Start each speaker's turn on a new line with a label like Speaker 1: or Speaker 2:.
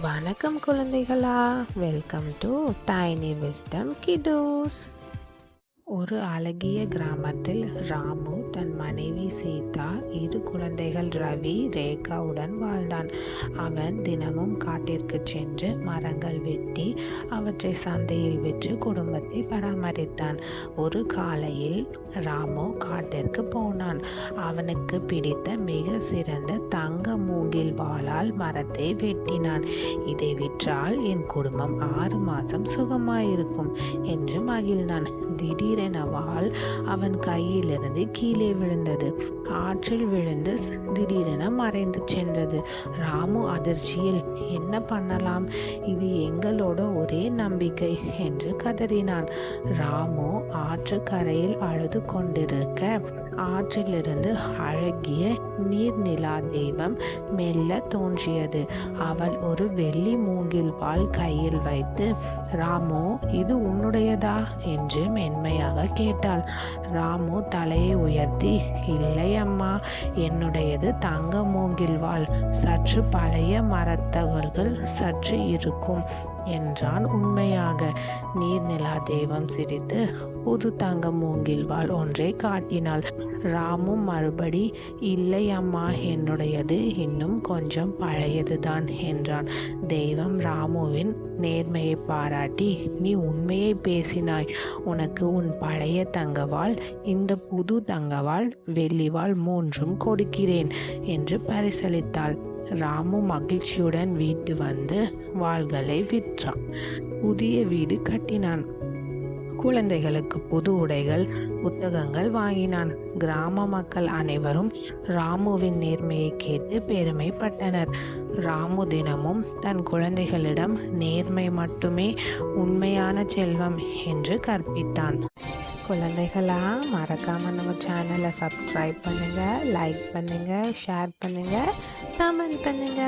Speaker 1: வணக்கம் குழந்தைகளா, welcome to tiny wisdom கிடோஸ். ஒரு அழகிய கிராமத்தில் ராமு தன் மனைவி சீதா, இரு குழந்தைகள் ரவி, ரேகாவுடன் வாழ்ந்தான். அவன் தினமும் காட்டிற்கு சென்று மரங்கள் வெட்டி அவற்றை சந்தையில் விற்று குடும்பத்தை பராமரித்தான். ஒரு காலையில் ராமு காட்டிற்கு போனான். அவனுக்கு பிடித்த மிக சிறந்த தங்க மூங்கில் வாளால் மரத்தை வெட்டினான். இதை விற்றால் என் குடும்பம் 6 மாதம் சுகமாயிருக்கும் என்று மகிழ்ந்தான். திடீரென வாள் அவன் கையிலிருந்து கீழே விழுந்தது. ஆற்றில் விழுந்து திடீரென மறைந்து சென்றது. ராமு அதிர்ச்சியில், என்ன பண்ணலாம், இது எங்களோட ஒரே நம்பிக்கை என்று கதறினான். ராமு ஆற்று கரையில் அழுது கொண்டிருக்க ஆற்றிலிருந்து அழகிய நீர்நிலா தெய்வம் மெல்ல தோன்றியது. அவள் ஒரு வெள்ளி மூங்கில் வாள் கையில் வைத்து, ராமு, இது உன்னுடையதா என்று மென்மையாக கேட்டாள். ராமு தலையை உயர்த்தி, இல்லை அம்மா, என்னுடையது தங்க மூங்கில் வாள். சற்று பழைய மரத்தகல்கள் சற்று இருக்கும் என்றான் உண்மையாக. நீர்நிலா தெய்வம் சிரித்து புது தங்க மூங்கில் வாள் ஒன்றை காட்டினாள். ராமு மறுபடி, இல்லை அம்மா, என்னுடையது இன்னும் கொஞ்சம் பழையதுதான் என்றான். தெய்வம் ராமுவின் நேர்மையை பாராட்டி, நீ உண்மையை பேசினாய், உனக்கு உன் பழைய தங்கவாள், இந்த புது தங்கவாள், வெள்ளிவாள் 3ம் கொடுக்கிறேன் என்று பரிசளித்தாள். ராமு மகிழ்ச்சியுடன் வீட்டு வந்து வாள்களை விற்றான். புதிய வீடு கட்டினான். குழந்தைகளுக்கு புது உடைகள், புத்தகங்கள் வாங்கினான். கிராம மக்கள் அனைவரும் ராமுவின் நேர்மையை கேட்டு பெருமைப்பட்டனர். ராமு தினமும் தன் குழந்தைகளிடம் நேர்மை மட்டுமே உண்மையான செல்வம் என்று கற்பித்தான். குழந்தைகளா, மறக்காம நம்ம சேனலை சப்ஸ்கிரைப் பண்ணுங்க, லைக் பண்ணுங்க, ஷேர் பண்ணுங்க, கமெண்ட் பண்ணுங்க.